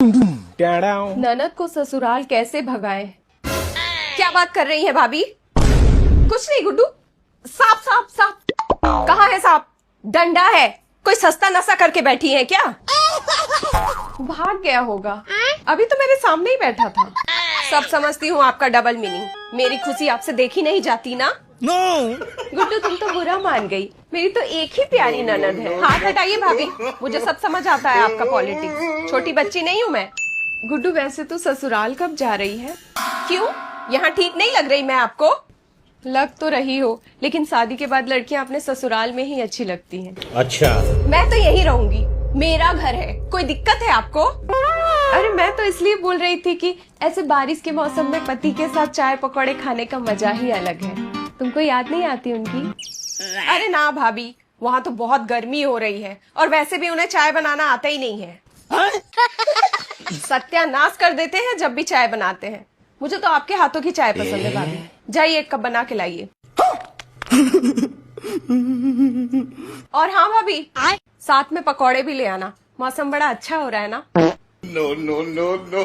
ननद को ससुराल कैसे भगाए? क्या बात कर रही है भाभी? कुछ नहीं गुड्डू। सांप सांप सांप। कहाँ है सांप? डंडा है। कोई सस्ता नशा करके बैठी है क्या? भाग गया होगा। अभी तो मेरे सामने ही बैठा था। सब समझती हूँ आपका डबल मीनिंग। मेरी खुशी आपसे देखी नहीं जाती ना। गुड्डू तुम तो बुरा मान गई। मेरी तो एक ही प्यारी ननद है। हाथ हटाइए भाभी, मुझे सब समझ आता है आपका पॉलिटिक्स। छोटी बच्ची नहीं हूँ मैं। गुड्डू वैसे तो ससुराल कब जा रही है? क्यों, यहाँ ठीक नहीं लग रही मैं आपको? लग तो रही हो, लेकिन शादी के बाद लड़कियां अपने ससुराल में ही अच्छी लगती हैं। अच्छा, मैं तो यही रहूंगी। मेरा घर है। कोई दिक्कत है आपको? अरे मैं तो इसलिए बोल रही थी कि ऐसे बारिश के मौसम में पति के साथ चाय पकौड़े खाने का मजा ही अलग है। तुमको याद नहीं आती उनकी? अरे ना भाभी, वहाँ तो बहुत गर्मी हो रही है और वैसे भी उन्हें चाय बनाना आता ही नहीं है। सत्यानाश कर देते हैं जब भी चाय बनाते हैं। मुझे तो आपके हाथों की चाय पसंद है भाभी। जाइए एक कप बना के लाइए। और हाँ भाभी, साथ में पकौड़े भी ले आना। मौसम बड़ा अच्छा हो रहा है ना। No no no no.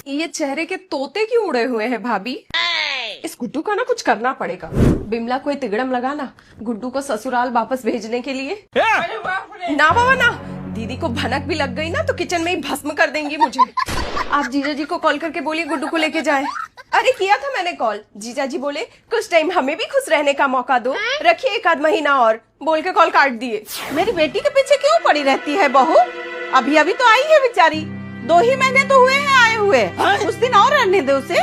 ये चेहरे के तोते क्यों उड़े हुए हैं भाभी? इस गुड्डू का ना कुछ करना पड़ेगा। बिमला कोई तिगड़म लगाना गुड्डू को ससुराल वापस भेजने के लिए। ना बाबा ना, दीदी को भनक भी लग गई ना तो किचन में ही भस्म कर देंगी मुझे। आप जीजा जी को कॉल करके बोलिए गुड्डू को लेके जाएं। अरे किया था मैंने कॉल। जीजा जी बोले कुछ टाइम हमें भी खुश रहने का मौका दो, रखिए एक आध महीना और, बोल के कॉल काट दिए। मेरी बेटी के पीछे क्यों पड़ी रहती है बहू? अभी अभी तो आई है बेचारी। 2 ही महीने तो हुए हैं आए हुए। कुछ दिन और रहने दे उसे।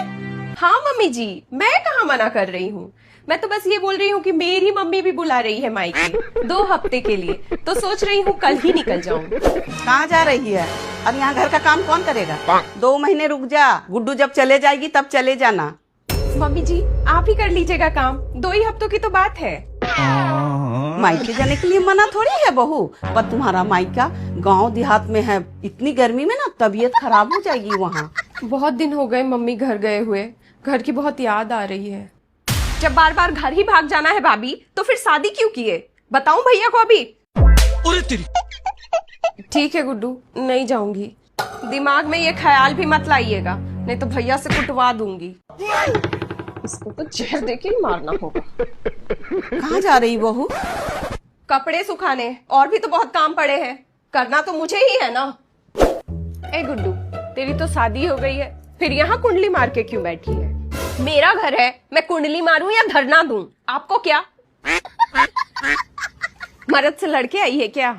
हाँ मम्मी जी, मैं कहाँ मना कर रही हूँ। मैं तो बस ये बोल रही हूँ कि मेरी मम्मी भी बुला रही है मायके 2 हफ्ते के लिए, तो सोच रही हूँ कल ही निकल जाऊँ। कहाँ जा रही है? और यहाँ घर का काम कौन करेगा? 2 महीने रुक जा, गुड्डू जब चले जाएगी तब चले जाना। मम्मी जी आप ही कर लीजिएगा काम, 2 ही हफ्तों की तो बात है। मायके जाने के लिए मना थोड़ी है बहू, पर तुम्हारा मायका गांव देहात में है। इतनी गर्मी में ना तबीयत खराब हो जाएगी वहाँ। बहुत दिन हो गए मम्मी घर गए हुए। घर की बहुत याद आ रही है। जब बार बार घर ही भाग जाना है भाभी, तो फिर शादी क्यों किए? बताऊं भैया को अभी? ठीक है गुड्डू, नहीं जाऊंगी। दिमाग में ये ख्याल भी मत लाइएगा, नहीं तो भैया से कुटवा दूंगी। इसको तो जहर देके ही मारना होगा। कहाँ जा रही बहू? कपड़े सुखाने, और भी तो बहुत काम पड़े हैं। करना तो मुझे ही है ना। ए गुड्डू, तेरी तो शादी हो गई है, फिर यहाँ कुंडली मार के क्यों बैठी है? मेरा घर है, मैं कुंडली मारूं या धरना दूं, आपको क्या? मर्द से लड़के आई है क्या?